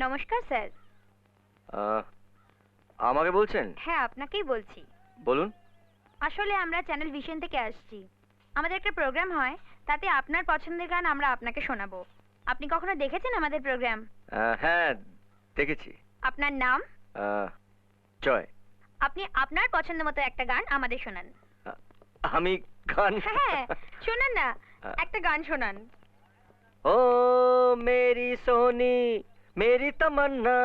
নমস্কার স্যার। আমাকে বলছেন? হ্যাঁ, আপনাকেই বলছি। বলুন। আসলে আমরা চ্যানেল ভিশন থেকে আসছি। আমাদের একটা প্রোগ্রাম হয়, তাতে আপনার পছন্দের গান আমরা আপনাকে শোনাবো। আপনি কখনো দেখেছেন আমাদের প্রোগ্রাম? হ্যাঁ, দেখেছি। আপনার নাম? জয়। আপনি আপনার পছন্দ মতো একটা গান আমাদের শোনান। আমি গান? হ্যাঁ, শোনান না, একটা গান শোনান। ओ मेरी सोनी मेरी तमन्ना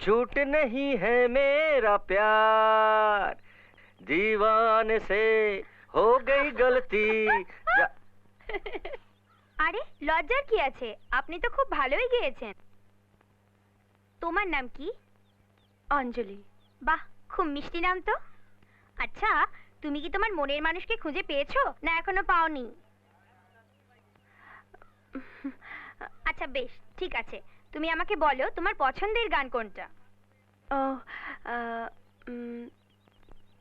झूठ नहीं है मेरा प्यार दीवाने से हो गई गलती আরে লজ্জার কি আছে, আপনি তো খুব ভালোই গেয়েছেন। তোমার নাম কি? অঞ্জলি। বাহ, খুব মিষ্টি নাম তো। আচ্ছা, তুমি কি তোমার মনের মানুষকে খুঁজে পেয়েছো না এখনো পাওনি? আচ্ছা বেশ, ঠিক আছে, তুমি আমাকে বলো তোমার পছন্দের গান কোনটা? ও,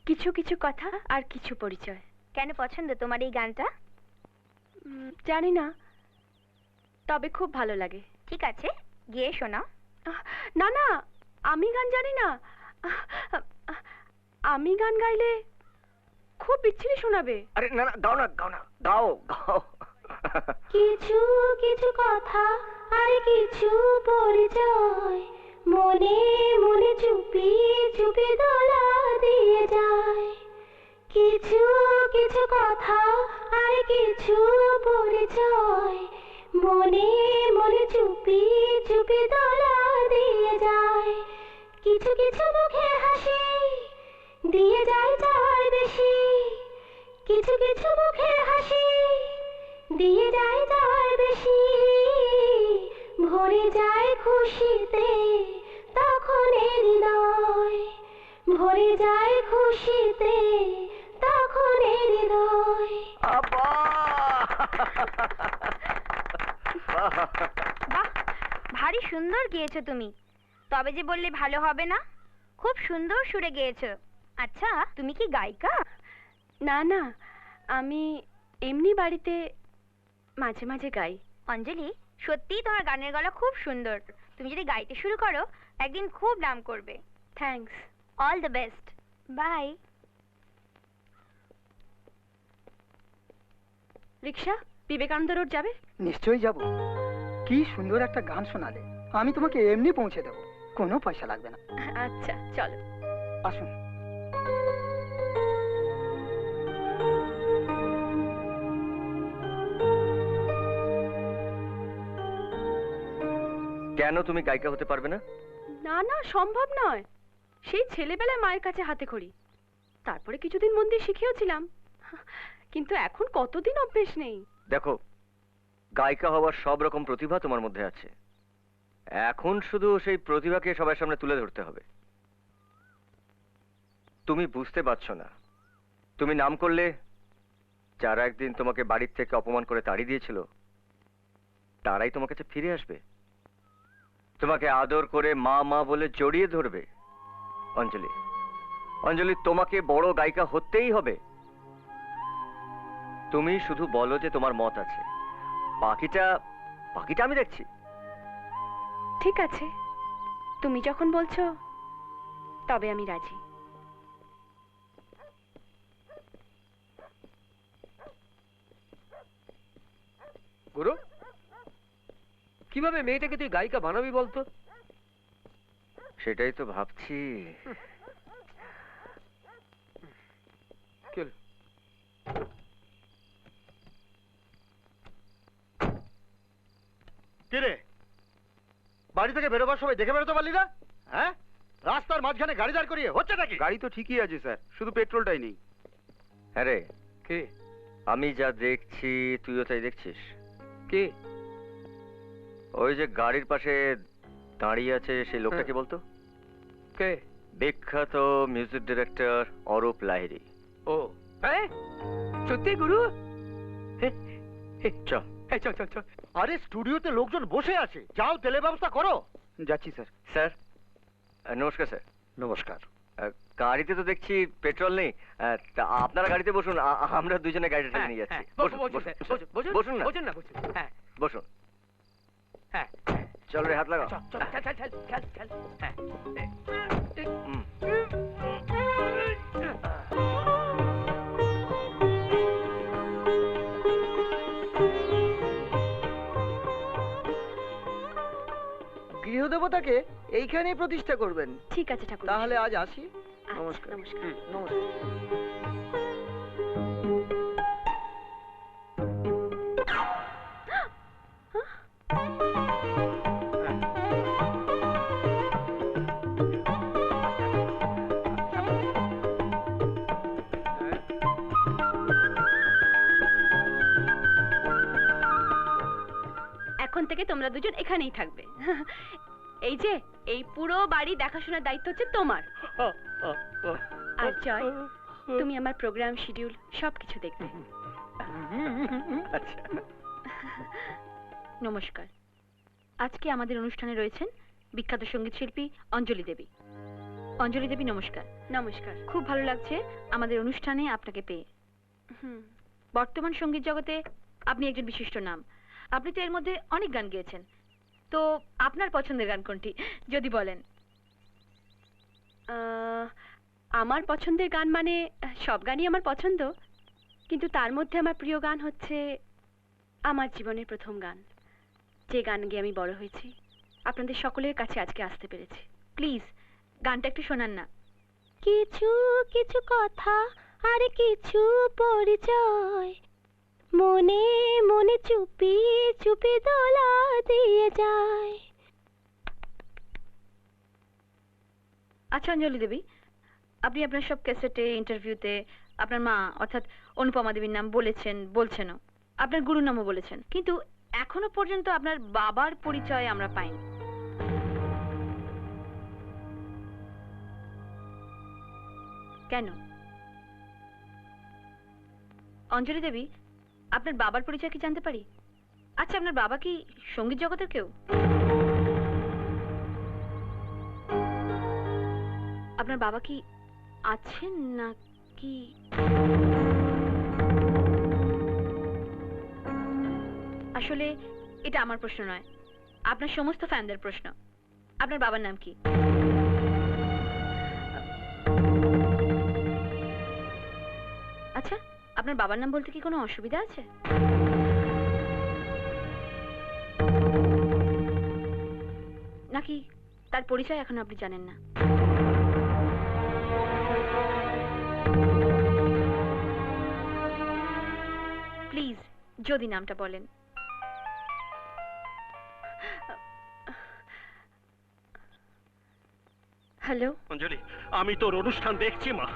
কিছু কিছু কথা আর কিছু পরিচয়। কেন পছন্দ তোমার এই গানটা? জানি না, তবে খুব ভালো লাগে। ঠিক আছে, গিয়ে শোনাও। না না, আমি গান জানি না। আমি গান গাইলে খুব বিচ্ছিরি শোনাবে। আরে না না, গাও না, গাও না, গাও গাও। কিছু কিছু কথা আর কিছু পরিচয় মনে মনে চুপি চুপি দোলা দিয়ে যায়। কিছু কিছু কথা আর কিছু পরিচয় মনে মনে চুপি চুপি দোলা দিয়ে যায়। কিছু কিছু মুখে হাসি দিয়ে যায় যার বেশি। কিছু কিছু মুখে হাসি দিয়ে যায় যার বেশি। ভরে যায় খুশিতে তখন হৃদয়। ভরে যায় খুশিতে তখন হৃদয়। বাহ, ভারী সুন্দর গেয়েছো তুমি। তবে যে বললে ভালো হবে না, খুব সুন্দর সুরে গেয়েছো। আচ্ছা, তুমি কি গায়িকা? না না, আমি এমনি বাড়িতে মাঝে মাঝে গাই। অঞ্জলি, সত্যিই তোমার গানের গলা খুব সুন্দর। তুমি যদি গাইতে শুরু করো, একদিন খুব নাম করবে। Thanks, all the best, bye. রিক্সা বিবেকানন্দ রোড যাবে? নিশ্চয়ই যাব। কি সুন্দর একটা গান শোনালে, আমি তোমাকে এমনি পৌঁছে দেবো, কোনো পয়সা লাগবে না। আচ্ছা চলো, আসুন। কেন তুমি গায়িকা হতে পারবে না? না না, সম্ভব নয়। সেই ছেলেবেলায় মায়ের কাছে হাতে খড়ি, তারপরে কিছুদিন মন দিয়ে শিখেওছিলাম, কিন্তু এখন কতদিন অভ্যেস নেই। দেখো, গায়িকা হওয়ার সব রকম প্রতিভা তোমার মধ্যে আছে। এখন শুধু সেই প্রতিভাকে সবার সামনে তুলে ধরতে হবে। তুমি বুঝতে পারছো না, তুমি নাম করলে যারা একদিন তোমাকে বাড়ির থেকে অপমান করে তাড়িয়ে দিয়েছিল, তারাই তোমার কাছে ফিরে আসবে, তোমাকে আদর করে মা মা বলে জড়িয়ে ধরবে। অঞ্জলি, অঞ্জলি, তোমাকে বড় গায়িকা হতেই হবে। তুমি শুধু বলো যে তোমার মত আছে, বাকিটা বাকিটা আমি দেখছি। ঠিক আছে, তুমি যখন বলছো তবে আমি রাজি। গুরু, কিভাবে মেয়েটাকে তুই গায়িকা বানাবি বলতো? সেটাই তো ভাবছি। কিরে, বাড়ি থেকে বেরোবার সময় দেখে বেরোতে পারলি না? হ্যাঁ, রাস্তার মাঝখানে গাড়ি দাঁড় করিয়ে হচ্ছে নাকি? গাড়ি তো ঠিকই আছে স্যার, শুধু পেট্রোলটাই নেই। হ্যাঁ রে, কে? আমি যা দেখছি তুইও তাই দেখছিস। কে? ওই যে গাড়ির পাশে দাঁড়িয়ে আছে সেই লোকটাকে বলতো? কে? বিখ্যাত মিউজিক ডিরেক্টর অরূপ লাহিড়ী। ও, হ্যাঁ সত্যি গুরু? চল চল চল চল। আরে স্টুডিওতে লোকজন বসে আছে, যাও তেলের ব্যবস্থা করো। যাচ্ছি স্যার। স্যার, নমস্কার স্যার। নমস্কার। গাড়িতে তো দেখছি পেট্রোল নেই, তা আপনারা গাড়িতে বসুন, আমরা দুজনে গাড়িটা নিয়ে যাচ্ছি। বসুন না, বসুন না, বসুন। হ্যাঁ বসুন। হ্যাঁ, চল রে, হাত লাগা। চল চল চল চল চল চল হ্যাঁ হুম। গৃহদেবতাকে এইখানেই প্রতিষ্ঠা করবেন। ঠিক আছে ঠাকুর। তাহলে আজ আসি। আচ্ছা, নমস্কার। নমস্কার। নমস্কার। এখন থেকে তোমরা দুজন এখানেই থাকবে। এই যে এই পুরো বাড়ি দেখাশোনার দায়িত্ব হচ্ছে তোমার। আর জয়, তুমি আমার প্রোগ্রাম শিডিউল সবকিছু দেখবে। আচ্ছা। নমস্কার। আজকে আমাদের অনুষ্ঠানে রয়েছেন বিখ্যাত সঙ্গীত শিল্পী অঞ্জলি দেবী। অঞ্জলি দেবী নমস্কার। নমস্কার। খুব ভালো লাগছে আমাদের অনুষ্ঠানে আপনাকে পেয়ে। বর্তমান সঙ্গীত জগতে আপনি একজন বিশিষ্ট নাম। আপনি তো এর মধ্যে অনেক গান গেয়েছেন, তো আপনার পছন্দের গান কোনটি যদি বলেন? আমার পছন্দের গান মানে সব গানই আমার পছন্দ, কিন্তু তার মধ্যে আমার প্রিয় গান হচ্ছে আমার জীবনের প্রথম গান, যে গান গেয়ে আমি বড় হয়েছি। আপনাদের সকলের কাছে আজকে আসতে পেরেছি। প্লিজ গানটা একটু শোনান না। কিছু কিছু কথা আর কিছু পরিচয় মনে মনে চুপি চুপি দোলা দিয়ে যায়। আচ্ছা অঞ্জলি দেবী, আপনি আপনার সব ক্যাসেটে, ইন্টারভিউতে আপনার মা অর্থাৎ অনুপমা দেবীর নাম বলেছেন, বলছেনও, আপনার গুরুর নামও বলেছেন, কিন্তু এখনো পর্যন্ত আপনার বাবার পরিচয় আমরা পাইনি। কেন? অঞ্জলি দেবী, আপনার বাবার পরিচয় কি জানতে পারি? আচ্ছা, আপনার বাবা কি সঙ্গীত জগতের কেউ? আপনার বাবা কি আছেন নাকি? আসলে এটা আমার প্রশ্ন নয়, আপনার সমস্ত ফ্যানদের প্রশ্ন। আপনার বাবার নাম কি? আচ্ছা, আপনার বাবার নাম বলতে কি কোনো অসুবিধা আছে? নাকি তার পরিচয় এখন আপনি জানেন না? প্লিজ যদি নামটা বলেন। হ্যালো অঞ্জলি, আমি তোর অনুষ্ঠান দেখছি মা।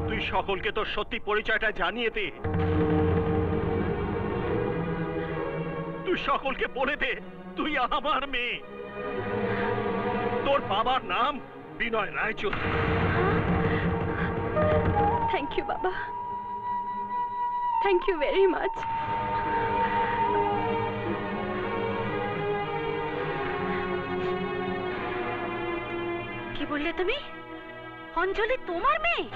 তুই সকলকে তোর সত্যি পরিচয়টা জানিয়ে দে। তুই সকলকে বলে দে তুই আমার মেয়ে। তোর বাবার নাম বিনয় রায়চৌধুরী। থ্যাংক ইউ বাবা, থ্যাংক ইউ ভেরি মাচ। কি বললে তুমি? অঞ্জলি তোমার মেয়ে?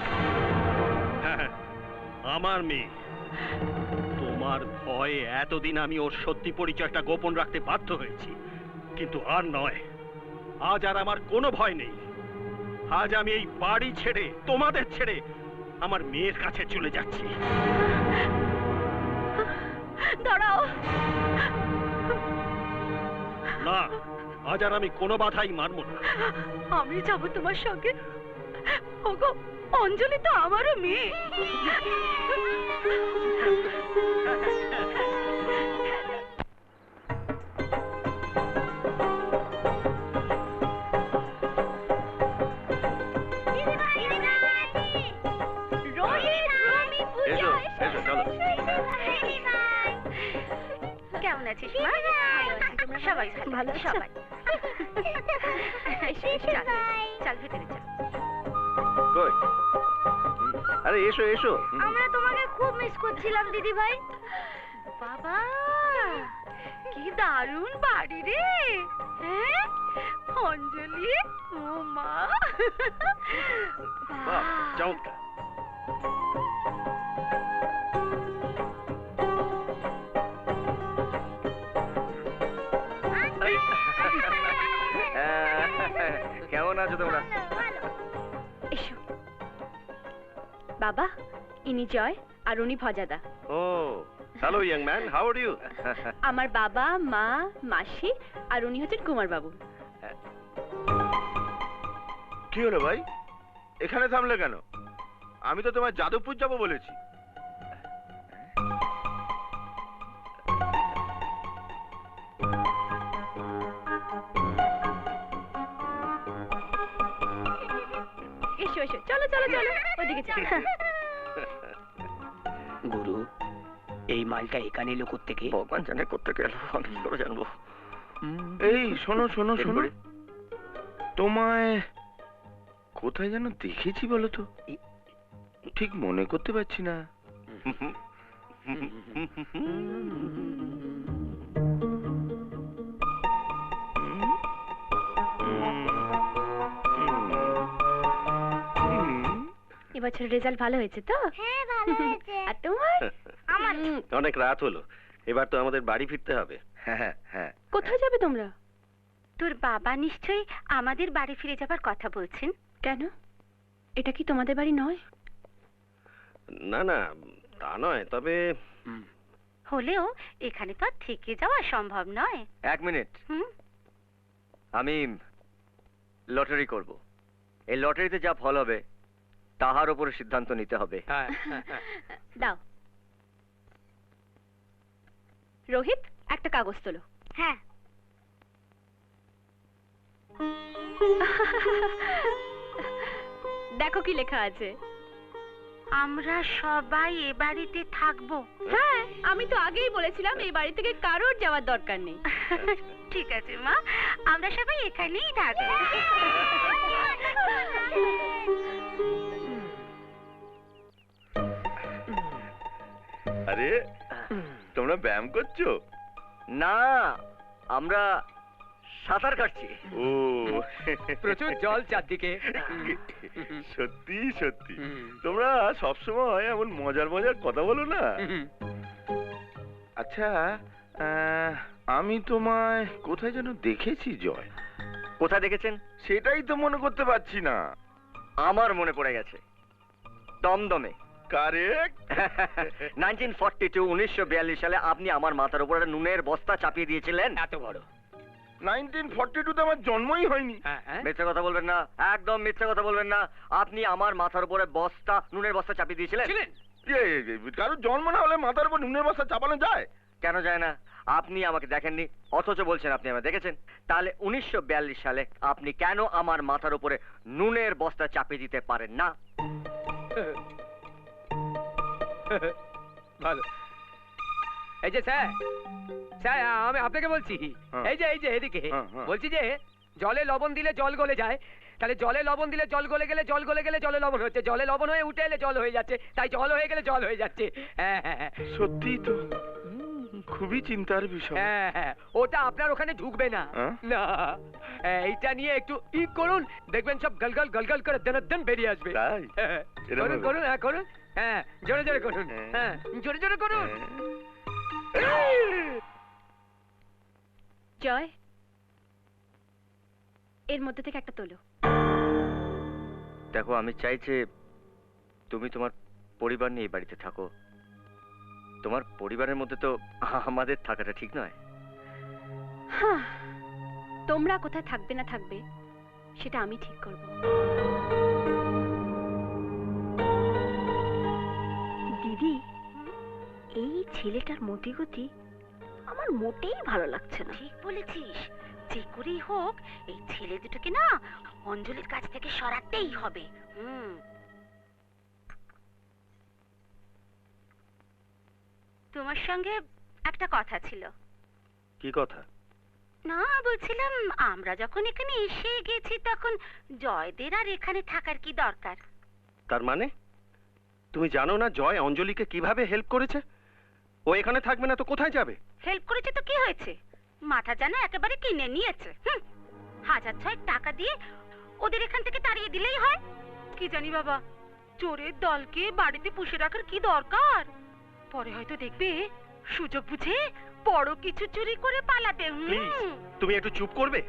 হ্যাঁ, আমার মেয়ে। তোমার ভয়ে এতদিন আমি ওর সত্যি পরিচয়টা গোপন রাখতে বাধ্য হয়েছি, কিন্তু আর নয়। আজ আর আমার কোনো ভয় নেই। আজ আমি এই বাড়ি ছেড়ে, তোমাদের ছেড়ে আমার মেয়ের কাছে চলে যাচ্ছি। দাঁড়াও। না, আজ আর আমি কোনো বাধাই মানব না। আমি যাব তোমার সঙ্গে। ওগো, অঞ্জলি তো আমারও মেয়ে। এসো এসো, চলো। কেমন আছিস মা? সবাই ভালো, সবাই। চল ভেতরে চল। কই? আরে এসো এসো। আমরা তোমাকে খুব মিস করছিলাম দিদি ভাই। বাবা, কি দারুণ বাড়ি রে। হ্যাঁ, অঞ্জলি, ও মা, বাহ, চমৎকার। কেমন আছো তোমরা? এসো বাবা, ইনি জয় আর উনি ভজাদা। ও hello young man, how are you? আমার বাবা, মা, মাসি আর উনি হচ্ছেন কুমার বাবু। কি হলো ভাই, এখানে থামলে কেন? আমি তো তোমার যাদবপুর যাবো বলেছি। এসো এসো, চলো চলো চলো, ওদিকে চলো। গুরু, এই মালটা এখানে এলো কোত্থেকে? ভগবান জানে করতে গেল, আমি কি করে জানবো? এই শোনো শোনো শোনো, এরপরে? তোমায় কোথায় যেন দেখেছি বলো তো, ঠিক মনে করতে পারছি না। এবছর রেজাল্ট ভালো হয়েছে তো? হ্যাঁ ভালো হয়েছে। আর তোমার? আমার অনেক রাত হলো, এবার তো আমাদের বাড়ি ফিরতে হবে। হ্যাঁ হ্যাঁ। কোথায় যাবে তোমরা? তোর বাবা নিশ্চয়ই আমাদের বাড়ি ফিরে যাবার কথা বলছেন। কেন, এটা কি তোমাদের বাড়ি নয়? না না, তা নয়, তবে হলেও এখানে তো আর থেকে যাওয়া সম্ভব নয়। 1 মিনিট, হুম, আমি লটারি করব। এই লটারিতে যা ফল হবে তাহার উপরে সিদ্ধান্ত নিতে হবে। দাও রোহিত, একটা কাগজ তোলো। হ্যাঁ। দেখো কি লেখা আছে। আমরা সবাই এ বাড়িতে থাকবো। হ্যাঁ, আমি তো আগেই বলেছিলাম এই বাড়ি থেকে কারোর যাওয়ার দরকার নেই। ঠিক আছে মা, আমরা সবাই এখানেই থাকবো। আরে তোমরা ব্যায়াম করছো? না, আমরা সাঁতার কাটছি। ও প্রচুর জল চারদিকে। সত্যি সত্যি, তোমরা সবসময় এমন মজার মজার কথা বলো না। আচ্ছা, আমি তোমায় কোথায় যেন দেখেছি জয়। কোথায় দেখেছেন? সেটাই তো মনে করতে পারছি না। আমার মনে পড়ে গেছে, দমদমে। কারেক্ট। 1942 সালে আপনি আমার মাথার উপর একটা নুনের বস্তা চাপিয়ে দিয়েছিলেন। এত বড়? 1942 আমার জন্মই হয়নি। হ্যাঁ, মিথ্যে কথা বলবেন না, একদম মিথ্যে কথা বলবেন না। আপনি আমার মাথার উপরে নুনের বস্তা চাপিয়ে দিয়েছিলেন। ছিলেন? কারোর জন্ম না হলে মাথার উপর নুনের বস্তা চাপানো যায়? কেন যায় না? আপনি আমাকে দেখেননি, অথচ বলছেন আপনি আমাকে দেখেছেন। তাহলে 1942 সালে আপনি কেন আমার মাথার উপরে নুনের বস্তা চাপিয়ে দিতে পারেন না? ভালো। এই যে স্যার, স্যার আমি আপনাকে বলছি, হ্যাঁ। এই যে এদিকে হ্যাঁ। বলছি যে জলে লবণ দিলে জল গলে যায়, তাহলে জলে লবণ দিলে জল গলে গেলে জল গলে গেলে জলে লবণ হচ্ছে, জলে লবণ হয়ে উঠে এলে জল হয়ে যাচ্ছে, তাই জল হয়ে গেলে জল হয়ে যাচ্ছে। হ্যাঁ, সত্যি তো, খুবই চিন্তার বিষয়। হ্যাঁ, ওটা আপনার ওখানে ঢুকবে না। হ্যাঁ? না, এইটা নিয়ে একটু করুন, দেখবেন সব গলগল গলগল করে দনদন বেরিয়ে আসবে। তাই? হ্যাঁ, এরম করুন হবে? করুন, হ্যাঁ করুন, হ্যাঁ জোরে জোরে করুন, হ্যাঁ। হ্যাঁ জোরে জোরে করুন। জয়, এর মধ্যে থেকে একটা তোলো। দেখো, আমি চাই যে তুমি তোমার পরিবার নিয়ে এই বাড়িতে থাকো। তোমার পরিবারের মধ্যে তো আমাদের থাকাটা ঠিক নয়। হ্যাঁ, তোমরা কোথায় থাকবে না থাকবে সেটা আমি ঠিক করব। দিদি, এই ছেলেটার মতিগতি আমার মোটেই ভালো লাগছে না। ঠিক বলেছিস, যে করেই হোক এই ছেলে দুটোকে না অঞ্জলির কাছ থেকে সরাতেই হবে। তোমার সঙ্গে একটা কথা ছিল। কি কথা? না, বলছিলাম আমরা যখন এখানে এসে গেছি তখন জয়দের আর এখানে থাকার কি দরকার? তার মানে তুমি জানো না জয় অঞ্জলিকে কিভাবে হেল্প করেছে? ও এখানে থাকবে না তো কোথায় যাবে? হেল্প করেছে তো কি হয়েছে? মাথা জানা একেবারে কিনে নিয়েছে। 1000 টাকা দিয়ে ওদের এখান থেকে তাড়িয়ে দিলেই হয়। কি জানি বাবা, চোরের দলকে বাড়িতে পুষে রাখার কি দরকার? পরে হয়তো দেখবে সুযোগ বুঝে বড় কিছু চুরি করে পালাবে। প্লিজ তুমি একটু চুপ করবে?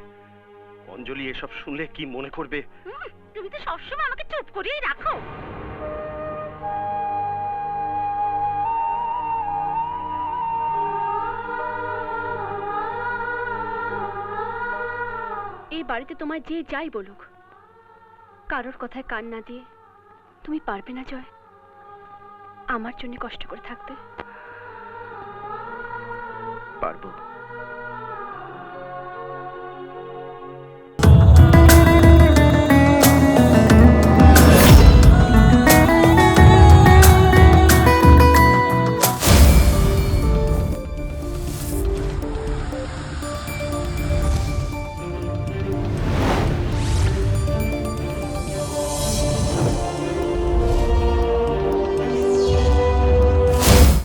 অঞ্জলি এসব শুনলে কি মনে করবে? তুমি তো সবসময় আমাকে চুপ করিয়েই রাখো। এই বাড়িতে তোমায় যে যাই বলুক, কারোর কথায় কান না দিয়ে তুমি পারবে না জয় আমার জন্য কষ্ট করে থাকতে? পারবো।